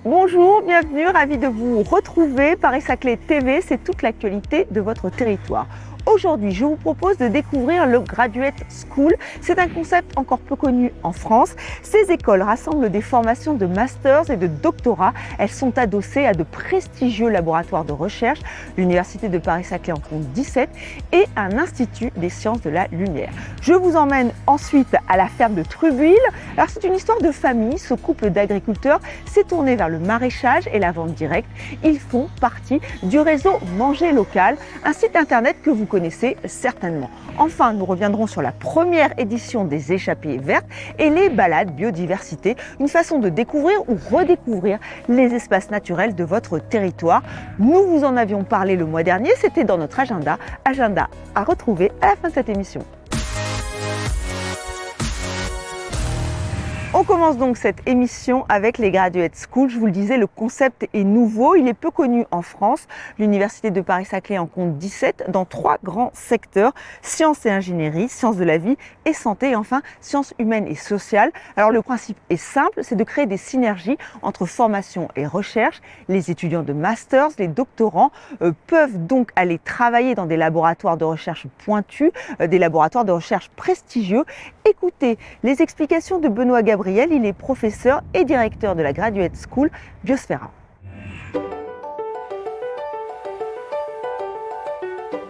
Bonjour, bienvenue, ravi de vous retrouver. Paris-Saclay TV, c'est toute l'actualité de votre territoire. Aujourd'hui, je vous propose de découvrir le Graduate School. C'est un concept encore peu connu en France. Ces écoles rassemblent des formations de masters et de doctorats. Elles sont adossées à de prestigieux laboratoires de recherche, l'Université de Paris-Saclay en compte 17 et un institut des sciences de la lumière. Je vous emmène ensuite à la ferme de Trubuil. Alors c'est une histoire de famille. Ce couple d'agriculteurs s'est tourné vers le maraîchage et la vente directe. Ils font partie du réseau Manger Local, un site internet que vous connaissez certainement. Enfin, nous reviendrons sur la première édition des échappées vertes et les balades biodiversité, une façon de découvrir ou redécouvrir les espaces naturels de votre territoire. Nous vous en avions parlé le mois dernier, c'était dans notre agenda à retrouver à la fin de cette émission. On commence donc cette émission avec les Graduate School. Je vous le disais, le concept est nouveau, il est peu connu en France. L'Université de Paris-Saclay en compte 17 dans 3 grands secteurs, sciences et ingénierie, sciences de la vie et santé, et enfin sciences humaines et sociales. Alors le principe est simple, c'est de créer des synergies entre formation et recherche. Les étudiants de masters, les doctorants peuvent donc aller travailler dans des laboratoires de recherche pointus, des laboratoires de recherche prestigieux. Écoutez les explications de Benoît Gabriel, il est professeur et directeur de la Graduate School Biosfera.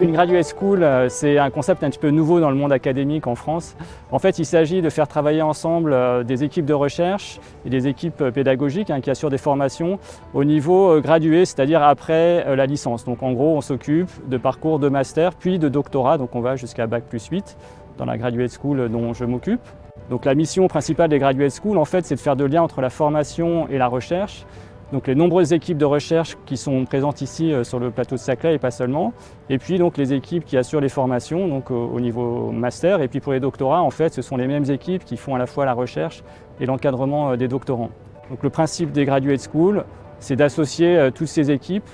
Une Graduate School, c'est un concept un petit peu nouveau dans le monde académique en France. En fait, il s'agit de faire travailler ensemble des équipes de recherche et des équipes pédagogiques qui assurent des formations au niveau gradué, c'est-à-dire après la licence. Donc en gros, on s'occupe de parcours de master puis de doctorat, donc on va jusqu'à Bac+8 dans la Graduate School dont je m'occupe. Donc la mission principale des Graduate School, en fait, c'est de faire le lien entre la formation et la recherche. Donc les nombreuses équipes de recherche qui sont présentes ici sur le plateau de Saclay et pas seulement. Et puis donc les équipes qui assurent les formations donc au niveau master. Et puis pour les doctorats, en fait, ce sont les mêmes équipes qui font à la fois la recherche et l'encadrement des doctorants. Donc le principe des Graduate School, c'est d'associer toutes ces équipes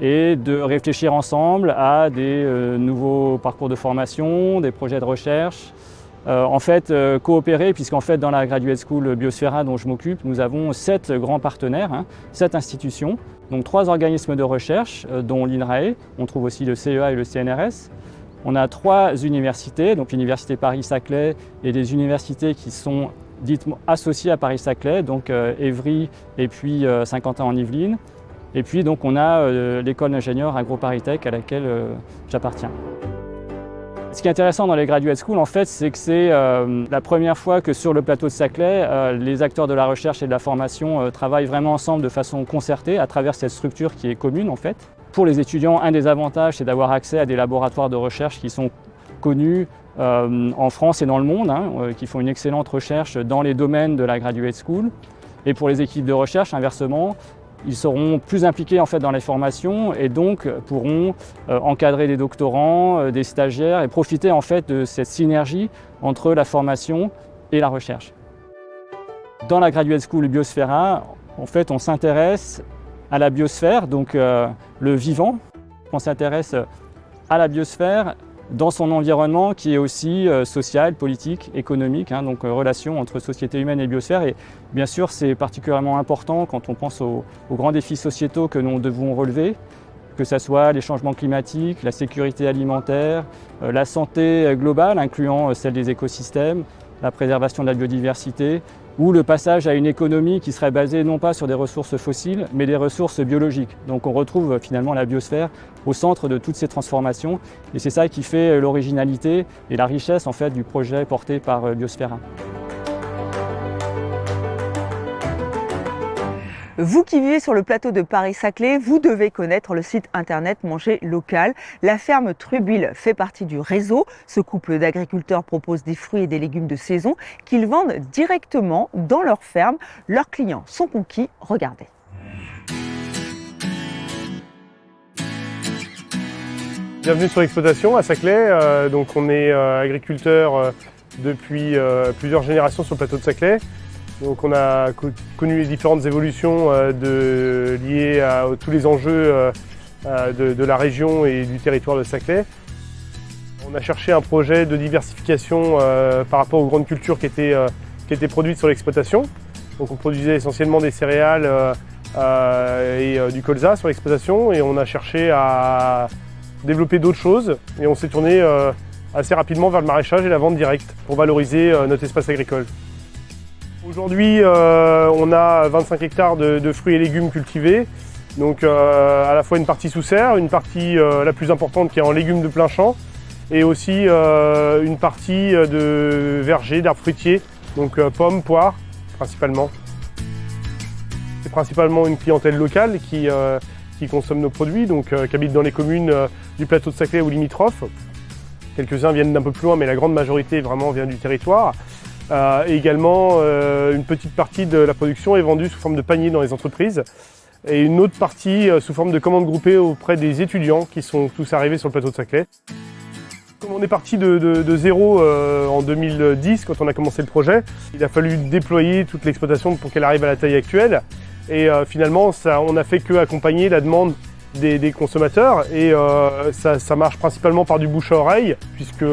et de réfléchir ensemble à des nouveaux parcours de formation, des projets de recherche. Coopérer, puisqu'en fait dans la Graduate School Biosfera dont je m'occupe, nous avons 7 grands partenaires, 7 institutions, donc 3 organismes de recherche, dont l'INRAE, on trouve aussi le CEA et le CNRS. On a 3 universités, donc l'Université Paris-Saclay et des universités qui sont dites associées à Paris-Saclay, donc Évry et puis Saint-Quentin en Yvelines. Et puis donc on a l'école d'ingénieurs AgroParisTech à laquelle j'appartiens. Ce qui est intéressant dans les Graduate School, en fait, c'est que c'est la première fois que sur le plateau de Saclay, les acteurs de la recherche et de la formation travaillent vraiment ensemble de façon concertée à travers cette structure qui est commune, en fait. Pour les étudiants, un des avantages, c'est d'avoir accès à des laboratoires de recherche qui sont connus en France et dans le monde, qui font une excellente recherche dans les domaines de la Graduate School. Et pour les équipes de recherche, inversement, ils seront plus impliqués en fait dans les formations et donc pourront encadrer des doctorants, des stagiaires et profiter en fait de cette synergie entre la formation et la recherche. Dans la Graduate School Biosfera, en fait, on s'intéresse à la biosphère, donc le vivant. On s'intéresse à la biosphère dans son environnement qui est aussi social, politique, économique, donc relation entre société humaine et biosphère. Et bien sûr, c'est particulièrement important quand on pense aux grands défis sociétaux que nous devons relever, que ce soit les changements climatiques, la sécurité alimentaire, la santé globale, incluant celle des écosystèmes, la préservation de la biodiversité, ou le passage à une économie qui serait basée non pas sur des ressources fossiles, mais des ressources biologiques. Donc on retrouve finalement la biosphère au centre de toutes ces transformations, et c'est ça qui fait l'originalité et la richesse en fait du projet porté par Biosfera. Vous qui vivez sur le plateau de Paris-Saclay, vous devez connaître le site internet Manger Local. La ferme Trubuil fait partie du réseau. Ce couple d'agriculteurs propose des fruits et des légumes de saison qu'ils vendent directement dans leur ferme. Leurs clients sont conquis. Regardez. Bienvenue sur l'exploitation à Saclay. Donc on est agriculteur depuis plusieurs générations sur le plateau de Saclay. Donc on a connu les différentes évolutions liées à tous les enjeux de la région et du territoire de Saclay. On a cherché un projet de diversification par rapport aux grandes cultures qui étaient produites sur l'exploitation. Donc on produisait essentiellement des céréales et du colza sur l'exploitation, et on a cherché à développer d'autres choses et on s'est tourné assez rapidement vers le maraîchage et la vente directe pour valoriser notre espace agricole. Aujourd'hui, on a 25 hectares de fruits et légumes cultivés, donc à la fois une partie sous serre, une partie la plus importante qui est en légumes de plein champ, et aussi une partie de vergers, d'arbres fruitiers, donc pommes, poires principalement. C'est principalement une clientèle locale qui consomme nos produits, donc qui habite dans les communes du plateau de Saclay ou limitrophes. Quelques-uns viennent d'un peu plus loin, mais la grande majorité vraiment vient du territoire. Et également, une petite partie de la production est vendue sous forme de panier dans les entreprises, et une autre partie sous forme de commandes groupées auprès des étudiants qui sont tous arrivés sur le plateau de Saclay. Comme on est parti de zéro en 2010, quand on a commencé le projet, il a fallu déployer toute l'exploitation pour qu'elle arrive à la taille actuelle. Et finalement, on n'a fait qu'accompagner la demande des consommateurs, et ça marche principalement par du bouche à oreille, puisque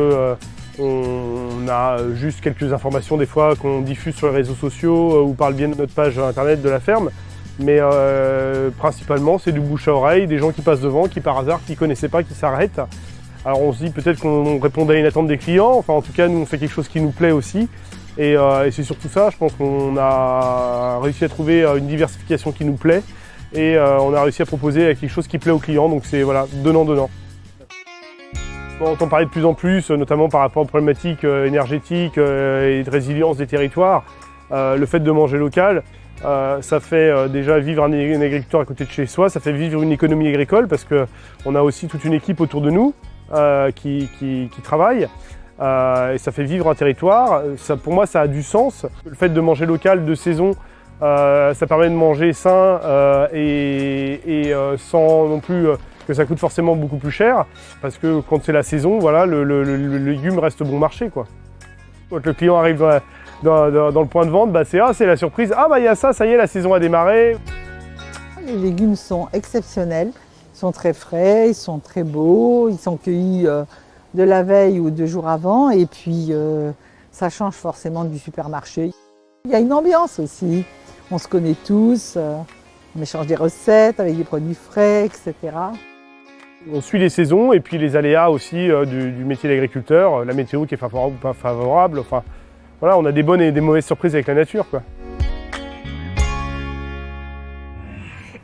on a juste quelques informations des fois qu'on diffuse sur les réseaux sociaux ou par le biais de notre page internet de la ferme. Mais principalement, c'est du bouche à oreille, des gens qui passent devant, qui par hasard, qui ne connaissaient pas, qui s'arrêtent. Alors on se dit peut-être qu'on répondait à une attente des clients, enfin en tout cas nous on fait quelque chose qui nous plaît aussi. Et c'est surtout ça, je pense qu'on a réussi à trouver une diversification qui nous plaît, et on a réussi à proposer quelque chose qui plaît aux clients, donc c'est voilà, donnant-donnant. On entend parler de plus en plus, notamment par rapport aux problématiques énergétiques et de résilience des territoires. Le fait de manger local, ça fait déjà vivre un agriculteur à côté de chez soi, ça fait vivre une économie agricole, parce qu'on a aussi toute une équipe autour de nous qui travaille. Et ça fait vivre un territoire. Pour moi, ça a du sens. Le fait de manger local de saison, ça permet de manger sain et sans non plus que ça coûte forcément beaucoup plus cher. Parce que quand c'est la saison, voilà, le légume reste bon marché, quoi. Quand le client arrive dans le point de vente, c'est la surprise. Ah il y a ça y est, la saison a démarré. Les légumes sont exceptionnels, ils sont très frais, ils sont très beaux, ils sont cueillis de la veille ou 2 jours avant, et puis ça change forcément du supermarché. Il y a une ambiance aussi, on se connaît tous, on échange des recettes avec des produits frais, etc. On suit les saisons et puis les aléas aussi du métier d'agriculteur, la météo qui est favorable ou pas favorable. Enfin, voilà, on a des bonnes et des mauvaises surprises avec la nature, quoi.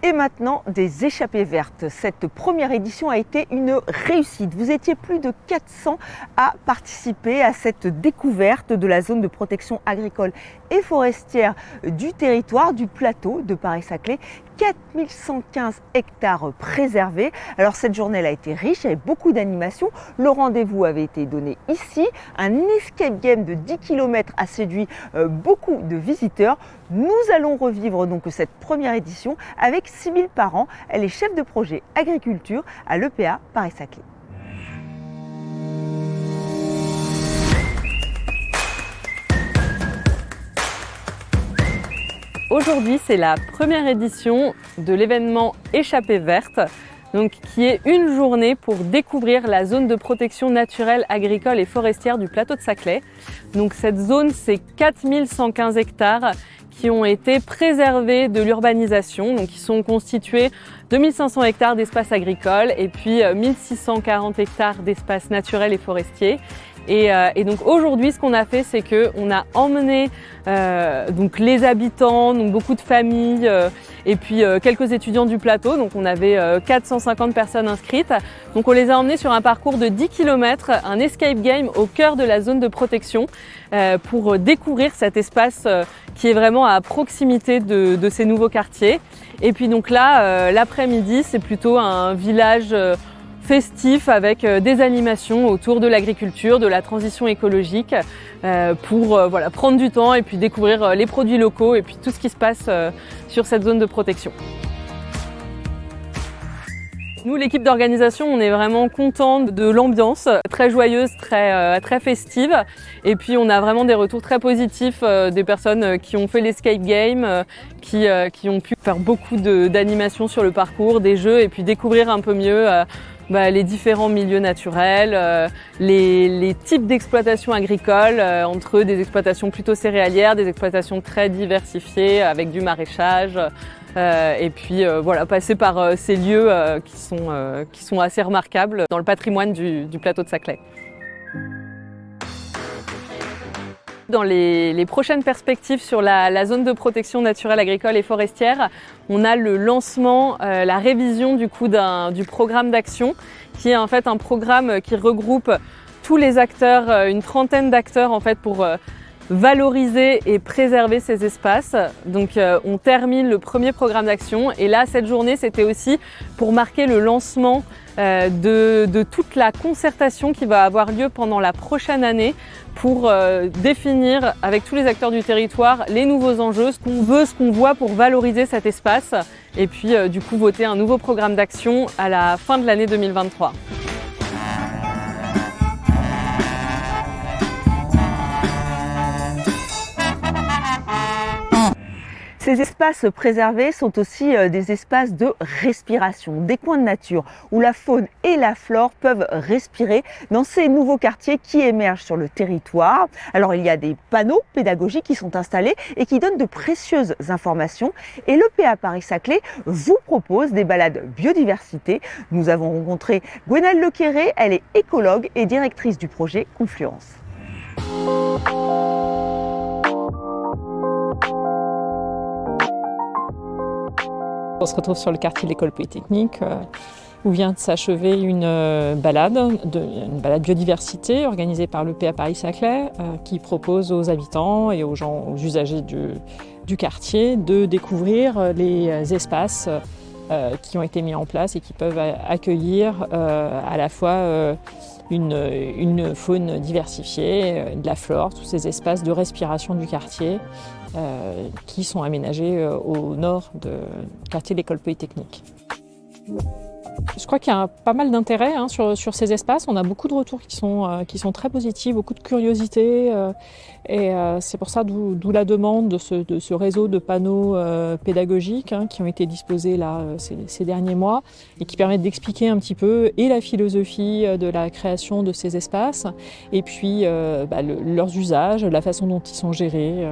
Et maintenant, des échappées vertes. Cette première édition a été une réussite. Vous étiez plus de 400 à participer à cette découverte de la zone de protection agricole et forestière du territoire du plateau de Paris-Saclay. 4115 hectares préservés. Alors cette journée elle a été riche, il y avait beaucoup d'animations. Le rendez-vous avait été donné ici. Un escape game de 10 km a séduit beaucoup de visiteurs. Nous allons revivre donc cette première édition avec Sybille Parent. Elle est chef de projet agriculture à l'EPA Paris-Saclay. Aujourd'hui, c'est la première édition de l'événement Échappée verte, donc qui est une journée pour découvrir la zone de protection naturelle, agricole et forestière du plateau de Saclay. Donc cette zone, c'est 4115 hectares qui ont été préservés de l'urbanisation, donc qui sont constitués de 2500 hectares d'espaces agricoles et puis 1640 hectares d'espaces naturels et forestiers. Et donc aujourd'hui, ce qu'on a fait, c'est qu'on a emmené donc les habitants, donc beaucoup de familles et puis quelques étudiants du plateau. Donc on avait 450 personnes inscrites. Donc on les a emmenés sur un parcours de 10 km, un escape game au cœur de la zone de protection pour découvrir cet espace qui est vraiment à proximité de ces nouveaux quartiers. Et puis donc là, l'après-midi, c'est plutôt un village festif avec des animations autour de l'agriculture, de la transition écologique pour voilà, prendre du temps et puis découvrir les produits locaux et puis tout ce qui se passe sur cette zone de protection. Nous, l'équipe d'organisation, on est vraiment contents de l'ambiance, très joyeuse, très festive. Et puis, on a vraiment des retours très positifs des personnes qui ont fait l'escape game, qui ont pu faire beaucoup d'animations sur le parcours, des jeux et puis découvrir un peu mieux les différents milieux naturels, les types d'exploitation agricole, entre des exploitations plutôt céréalières, des exploitations très diversifiées avec du maraîchage, Et puis voilà, passer par ces lieux qui sont assez remarquables dans le patrimoine du plateau de Saclay. Dans les prochaines perspectives sur la zone de protection naturelle agricole et forestière, on a le lancement, la révision du programme d'action, qui est en fait un programme qui regroupe tous les acteurs, une trentaine d'acteurs en fait pour valoriser et préserver ces espaces. Donc on termine le premier programme d'action et là cette journée c'était aussi pour marquer le lancement de toute la concertation qui va avoir lieu pendant la prochaine année pour définir avec tous les acteurs du territoire les nouveaux enjeux, ce qu'on veut, ce qu'on voit pour valoriser cet espace et puis du coup voter un nouveau programme d'action à la fin de l'année 2023. Ces espaces préservés sont aussi des espaces de respiration, des coins de nature où la faune et la flore peuvent respirer dans ces nouveaux quartiers qui émergent sur le territoire. Alors il y a des panneaux pédagogiques qui sont installés et qui donnent de précieuses informations et l'EPA Paris-Saclay vous propose des balades biodiversité. Nous avons rencontré Gwenelle Lequéré, elle est écologue et directrice du projet Confluence. On se retrouve sur le quartier de l'école polytechnique où vient de s'achever une balade biodiversité organisée par l'EPA Paris-Saclay qui propose aux habitants et aux usagers du quartier de découvrir les espaces qui ont été mis en place et qui peuvent accueillir à la fois une faune diversifiée, de la flore, tous ces espaces de respiration du quartier qui sont aménagés au nord du quartier de l'école polytechnique. Je crois qu'il y a pas mal d'intérêt sur ces espaces. On a beaucoup de retours qui sont très positifs, beaucoup de curiosité. Et c'est pour ça d'où la demande de ce réseau de panneaux pédagogiques qui ont été disposés là, ces derniers mois et qui permettent d'expliquer un petit peu et la philosophie de la création de ces espaces et puis leurs usages, la façon dont ils sont gérés,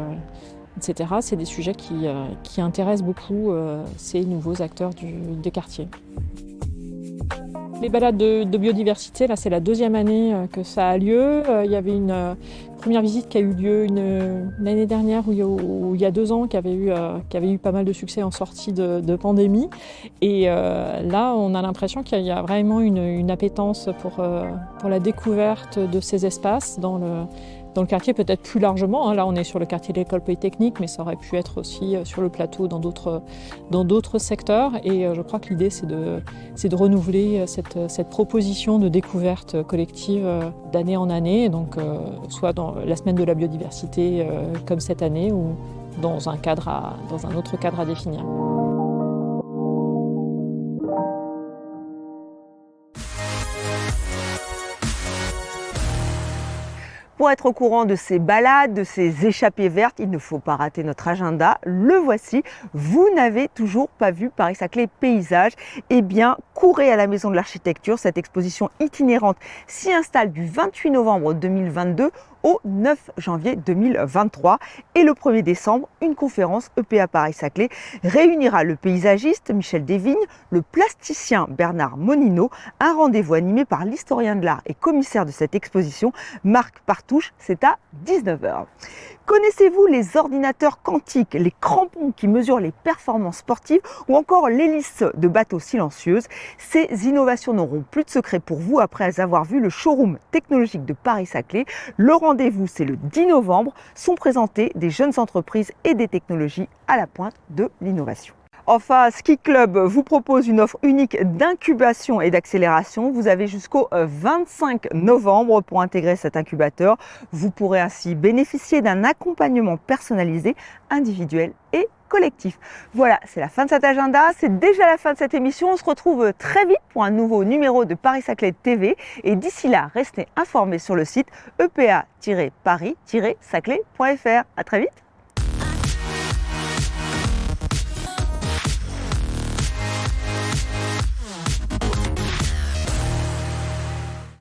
etc. C'est des sujets qui intéressent beaucoup ces nouveaux acteurs des quartiers. Les balades de biodiversité, là c'est la deuxième année que ça a lieu. Il y avait une première visite qui a eu lieu l'année dernière ou il y a 2 ans qui avait eu pas mal de succès en sortie de pandémie. Et là on a l'impression qu'il y a vraiment une appétence pour la découverte de ces espaces dans le quartier, peut-être plus largement. Là, on est sur le quartier de l'école polytechnique, mais ça aurait pu être aussi sur le plateau dans d'autres secteurs. Et je crois que l'idée, c'est de renouveler cette proposition de découverte collective d'année en année, donc soit dans la semaine de la biodiversité comme cette année, ou dans un autre cadre à définir. Pour être au courant de ces balades, de ces échappées vertes, il ne faut pas rater notre agenda. Le voici. Vous n'avez toujours pas vu Paris-Saclay Paysage? Eh bien, courez à la Maison de l'Architecture. Cette exposition itinérante s'y installe du 28 novembre 2022 au 9 janvier 2023. Et le 1er décembre, une conférence EPA Paris-Saclay réunira le paysagiste Michel Desvignes, le plasticien Bernard Monino, un rendez-vous animé par l'historien de l'art et commissaire de cette exposition, Marc Partouche. C'est à 19 h. Connaissez-vous les ordinateurs quantiques, les crampons qui mesurent les performances sportives ou encore l'hélice de bateaux silencieuse? Ces innovations n'auront plus de secret pour vous après avoir vu le showroom technologique de Paris-Saclay. Le rendez-vous, c'est le 10 novembre. Sont présentées des jeunes entreprises et des technologies à la pointe de l'innovation. Enfin, Ski Club vous propose une offre unique d'incubation et d'accélération. Vous avez jusqu'au 25 novembre pour intégrer cet incubateur. Vous pourrez ainsi bénéficier d'un accompagnement personnalisé, individuel et collectif. Voilà, c'est la fin de cet agenda, c'est déjà la fin de cette émission. On se retrouve très vite pour un nouveau numéro de Paris-Saclay TV. Et d'ici là, restez informés sur le site epa-paris-saclay.fr. À très vite.